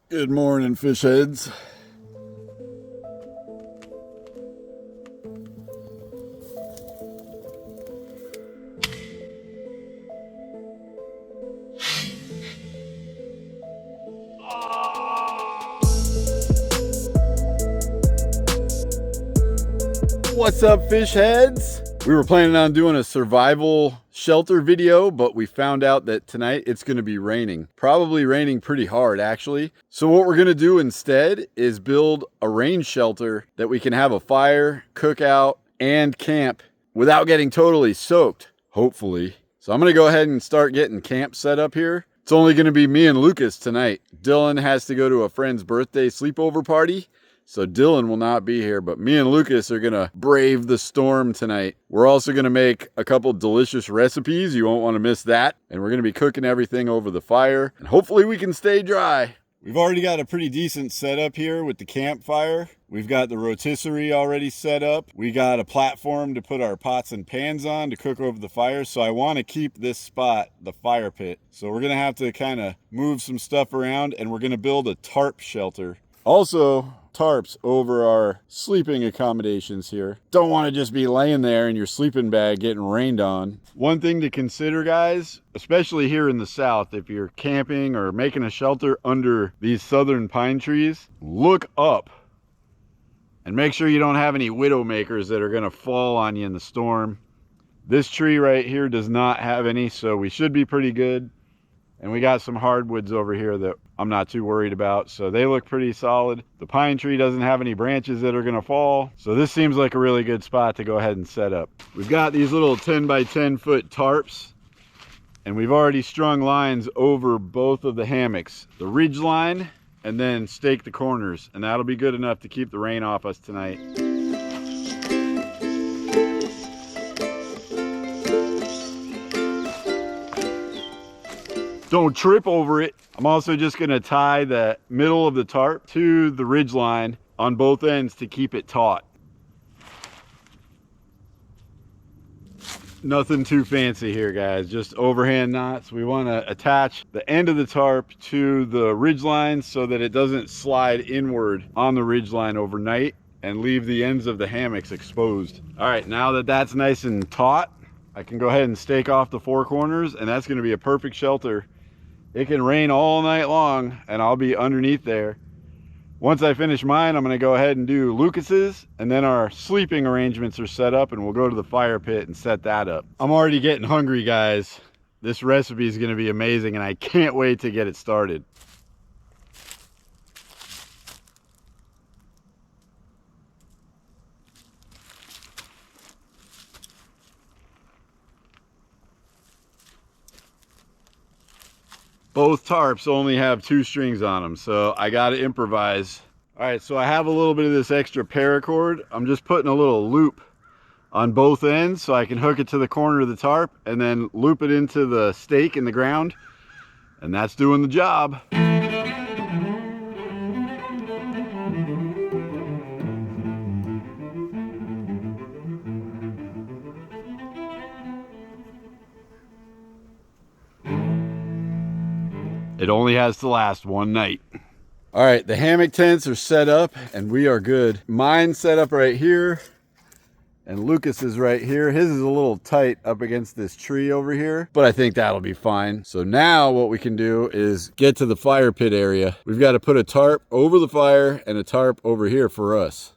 Good morning, fish heads. What's up, fish heads? We were planning on doing a survival shelter video, but we found out that tonight it's going to be raining. Probably raining pretty hard, actually. So what we're going to do instead is build a rain shelter that we can have a fire, cook out, and camp without getting totally soaked, hopefully. So I'm going to go ahead and start getting camp set up here. It's only going to be me and Lucas tonight. Dylan has to go to a friend's birthday sleepover party, so Dylan will not be here, but me and Lucas are gonna brave the storm tonight. We're also gonna make a couple delicious recipes. You won't wanna miss that. And we're gonna be cooking everything over the fire, and hopefully we can stay dry. We've already got a pretty decent setup here with the campfire. We've got the rotisserie already set up. We got a platform to put our pots and pans on to cook over the fire. So I wanna keep this spot the fire pit. So we're gonna have to kind of move some stuff around, and we're gonna build a tarp shelter. Also, tarps over our sleeping accommodations here. Don't want to just be laying there in your sleeping bag getting rained on. One thing to consider, guys, especially here in the south, if you're camping or making a shelter under these southern pine trees, look up and make sure you don't have any widow makers that are going to fall on you in the storm. This tree right here does not have any, so we should be pretty good. And we got some hardwoods over here that I'm not too worried about, so they look pretty solid. The pine tree doesn't have any branches that are gonna fall, so this seems like a really good spot to go ahead and set up. We've got these little 10 by 10 foot tarps, and we've already strung lines over both of the hammocks, the ridge line, and then stake the corners, and that'll be good enough to keep the rain off us tonight. Don't trip over it. I'm also just gonna tie the middle of the tarp to the ridge line on both ends to keep it taut. Nothing too fancy here, guys, just overhand knots. We wanna attach the end of the tarp to the ridge line so that it doesn't slide inward on the ridge line overnight and leave the ends of the hammocks exposed. All right, now that that's nice and taut, I can go ahead and stake off the four corners, and that's gonna be a perfect shelter. It can rain all night long and I'll be underneath there. Once I finish mine, I'm gonna go ahead and do Lucas's, and then our sleeping arrangements are set up and we'll go to the fire pit and set that up. I'm already getting hungry, guys. This recipe is gonna be amazing and I can't wait to get it started. Both tarps only have 2 strings on them, so I gotta improvise. All right, so I have a little bit of this extra paracord. I'm just putting a little loop on both ends so I can hook it to the corner of the tarp and then loop it into the stake in the ground, and that's doing the job. It only has to last one night. All right, the hammock tents are set up and we are good. Mine's set up right here and Lucas is right here. His is a little tight up against this tree over here, but I think that'll be fine. So now what we can do is get to the fire pit area. We've got to put a tarp over the fire and a tarp over here for us.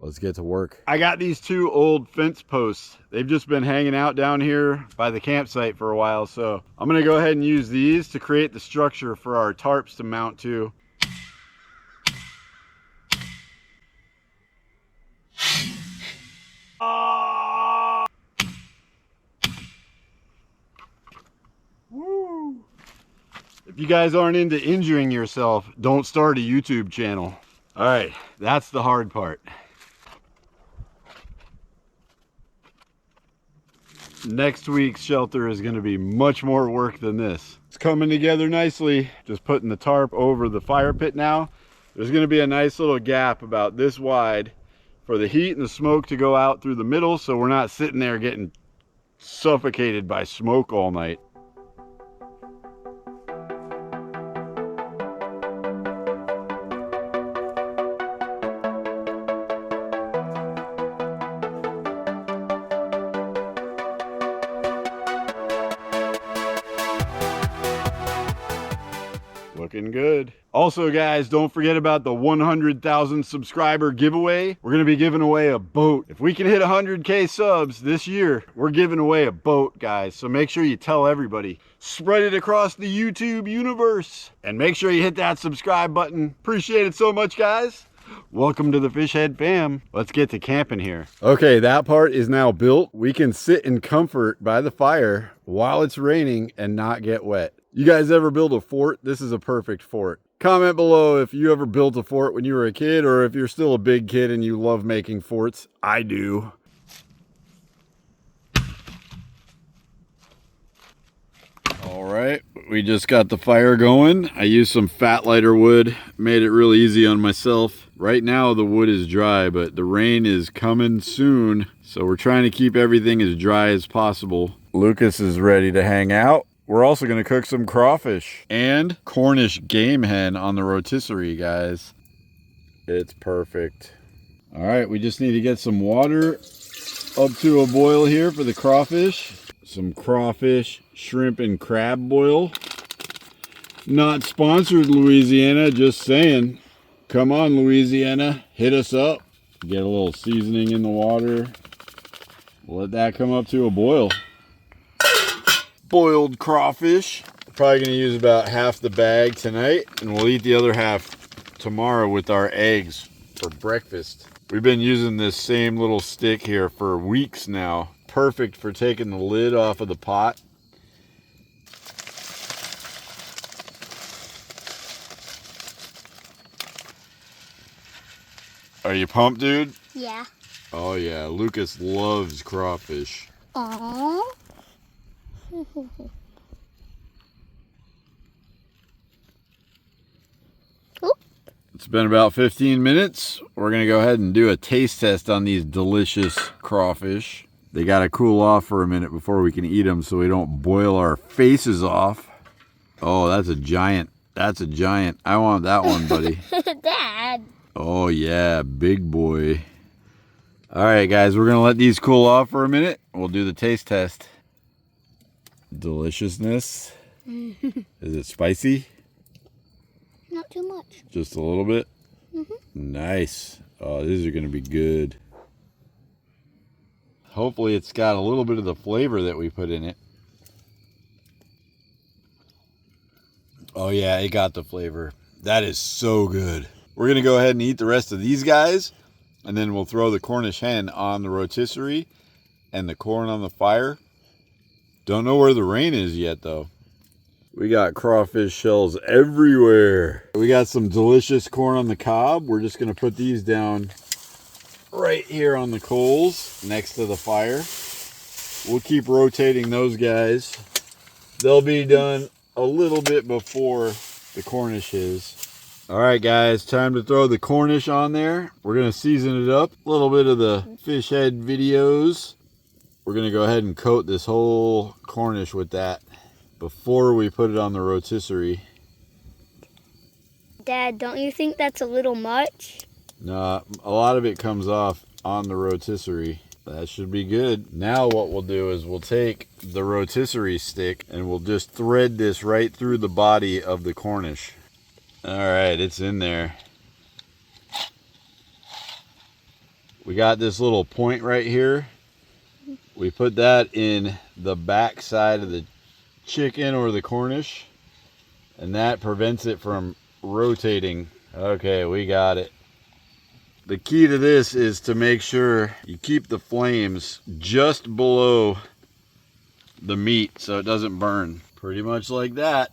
Let's get to work. I got these 2 old fence posts. They've just been hanging out down here by the campsite for a while, so I'm gonna go ahead and use these to create the structure for our tarps to mount to. Woo. If you guys aren't into injuring yourself, don't start a YouTube channel. All right, that's the hard part. Next week's shelter is going to be much more work than this. It's coming together nicely. Just putting the tarp over the fire pit now. There's going to be a nice little gap about this wide for the heat and the smoke to go out through the middle, so we're not sitting there getting suffocated by smoke all night. Looking good. Also, guys, don't forget about the 100,000 subscriber giveaway. We're going to be giving away a boat. If we can hit 100K subs this year, we're giving away a boat, guys. So make sure you tell everybody. Spread it across the YouTube universe. And make sure you hit that subscribe button. Appreciate it so much, guys. Welcome to the Fishhead fam. Let's get to camping here. Okay, that part is now built. We can sit in comfort by the fire while it's raining and not get wet. You guys ever build a fort? This is a perfect fort. Comment below if you ever built a fort when you were a kid, or if you're still a big kid and you love making forts. I do. All right, we just got the fire going. I used some fat lighter wood, made it really easy on myself. Right now the wood is dry, but the rain is coming soon, so we're trying to keep everything as dry as possible. Lucas is ready to hang out. We're also going to cook some crawfish and Cornish game hen on the rotisserie, guys. It's perfect. All right, we just need to get some water up to a boil here for the crawfish. Some crawfish, shrimp, and crab boil. Not sponsored, Louisiana, just saying. Come on, Louisiana, hit us up. Get a little seasoning in the water. Let that come up to a boil. Boiled crawfish. Probably going to use about half the bag tonight, and we'll eat the other half tomorrow with our eggs for breakfast. We've been using this same little stick here for weeks now. Perfect for taking the lid off of the pot. Are you pumped, dude? Yeah. Oh yeah, Lucas loves crawfish. Aww. It's been about 15 minutes. We're gonna go ahead and do a taste test on these delicious crawfish. They gotta cool off for a minute before we can eat them so we don't boil our faces off. Oh, that's a giant. That's a giant. I want that one, buddy. Dad. Oh yeah, big boy. All right, guys, we're gonna let these cool off for a minute. We'll do the taste test. Deliciousness. Is it spicy? Not too much. Just a little bit? Nice. Oh, these are gonna be good. Hopefully it's got a little bit of the flavor that we put in it. Oh yeah, it got the flavor. That is so good. We're gonna go ahead and eat the rest of these guys, and then we'll throw the Cornish hen on the rotisserie and the corn on the fire. Don't know where the rain is yet though. We got crawfish shells everywhere. We got some delicious corn on the cob. We're just gonna put these down right here on the coals next to the fire. We'll keep rotating those guys. They'll be done a little bit before the Cornish is. All right, guys, time to throw the Cornish on there. We're gonna season it up. A little bit of the fish head videos. We're gonna go ahead and coat this whole Cornish with that before we put it on the rotisserie. Dad, don't you think that's a little much? Nah, a lot of it comes off on the rotisserie. That should be good. Now what we'll do is we'll take the rotisserie stick and we'll just thread this right through the body of the Cornish. All right, it's in there. We got this little point right here. We put that in the back side of the chicken or the Cornish, and that prevents it from rotating. Okay, we got it. The key to this is to make sure you keep the flames just below the meat so it doesn't burn. Pretty much like that.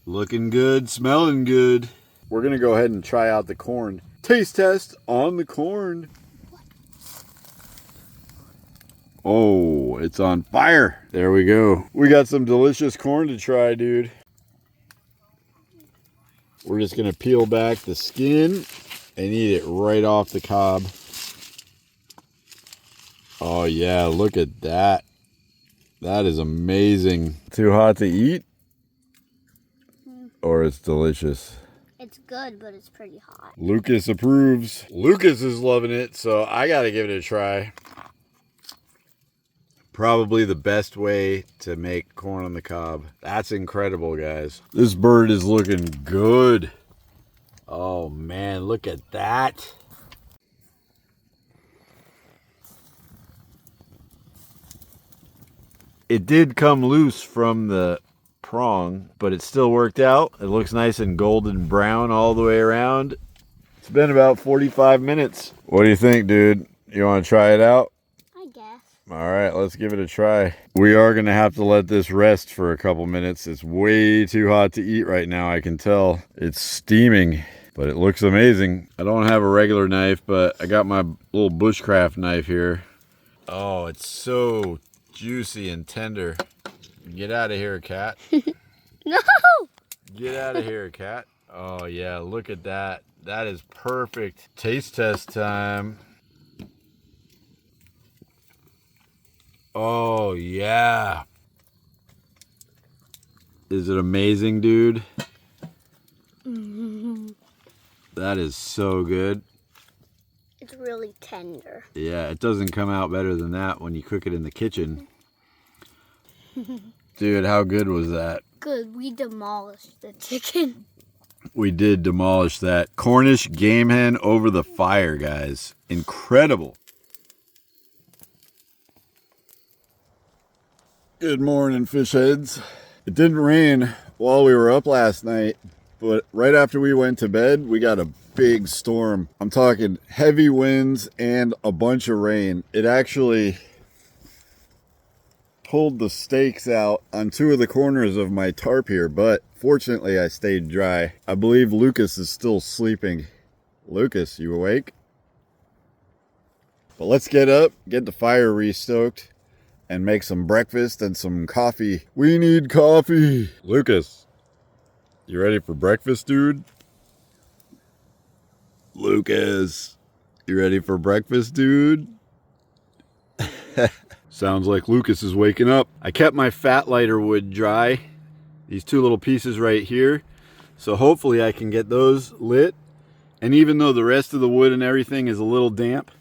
Looking good, smelling good. We're gonna go ahead and try out the corn. Taste test on the corn. Oh, it's on fire. There we go. We got some delicious corn to try, dude. We're just gonna peel back the skin and eat it right off the cob. Oh yeah, look at that. That is amazing. Too hot to eat? Or it's delicious? It's good, but it's pretty hot. Lucas approves. Lucas is loving it, so I gotta give it a try. Probably the best way to make corn on the cob. That's incredible, guys. This bird is looking good. Oh man, look at that. It did come loose from the prong, but it still worked out. It looks nice and golden brown all the way around. It's been about 45 minutes. What do you think, dude? You want to try it out? I guess. All right, let's give it a try. We are going to have to let this rest for a couple minutes. It's way too hot to eat right now, I can tell. It's steaming, but it looks amazing. I don't have a regular knife, but I got my little Bushcraft knife here. Oh, it's so juicy and tender. Get out of here, cat. No! Get out of here, cat. Oh, yeah, look at that. That is perfect. Taste test time. Oh, yeah. Is it amazing, dude? That is so good. It's really tender. Yeah, it doesn't come out better than that when you cook it in the kitchen. Dude, how good was that? Good, we demolished the chicken. We did demolish that. Cornish game hen over the fire, guys. Incredible. Good morning, fish heads. It didn't rain while we were up last night, but right after we went to bed, we got a big storm. I'm talking heavy winds and a bunch of rain. It actually pulled the stakes out on two of the corners of my tarp here, but fortunately I stayed dry. I believe Lucas is still sleeping. Lucas, you awake? But let's get up, get the fire restoked, and make some breakfast and some coffee. We need coffee. Lucas, you ready for breakfast, dude? Lucas, you ready for breakfast, dude? Sounds like Lucas is waking up. I kept my fat lighter wood dry. These two little pieces right here. So hopefully I can get those lit. And even though the rest of the wood and everything is a little damp,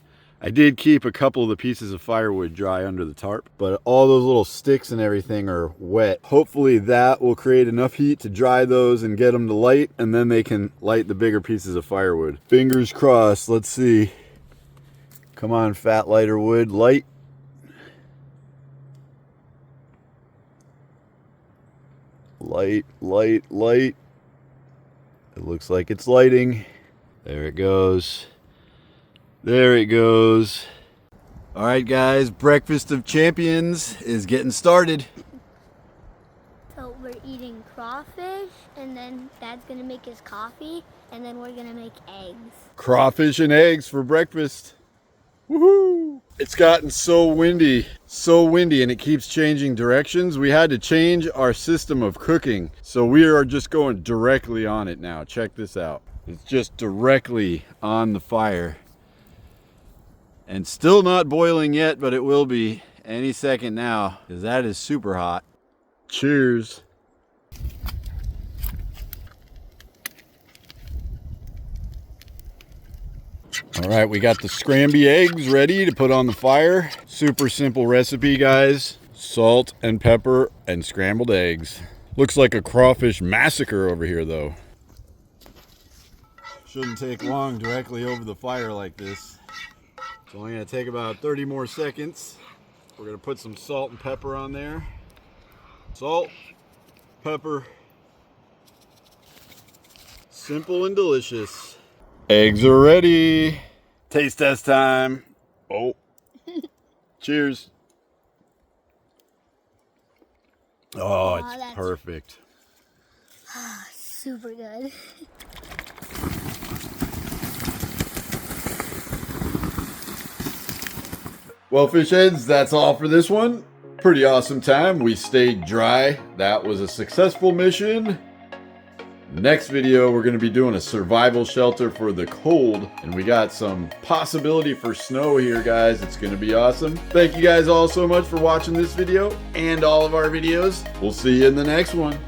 I did keep a couple of the pieces of firewood dry under the tarp. But all those little sticks and everything are wet. Hopefully that will create enough heat to dry those and get them to light. And then they can light the bigger pieces of firewood. Fingers crossed. Let's see. Come on, fat lighter wood, light. Light, light, light. It looks like it's lighting. There it goes. There it goes. All right, guys, breakfast of champions is getting started. So we're eating crawfish, and then Dad's gonna make his coffee, and then we're gonna make eggs. Crawfish and eggs for breakfast. Woohoo! It's gotten so windy, and it keeps changing directions. We had to change our system of cooking. So we are just going directly on it now. Check this out. It's just directly on the fire. And still not boiling yet, but it will be any second now, because that is super hot. Cheers. All right, we got the scramby eggs ready to put on the fire. Super simple recipe, guys. Salt and pepper and scrambled eggs. Looks like a crawfish massacre over here, though. Shouldn't take long directly over the fire like this. It's only gonna take about 30 more seconds. We're gonna put some salt and pepper on there. Salt, pepper. Simple and delicious. Eggs are ready. Taste test time. Oh. Cheers. Oh, it's perfect. Super good. Well, fish heads, that's all for this one. Pretty awesome time. We stayed dry. That was a successful mission. Next video, we're going to be doing a survival shelter for the cold, and we got some possibility for snow here, guys. It's going to be awesome. Thank you guys all so much for watching this video and all of our videos. We'll see you in the next one.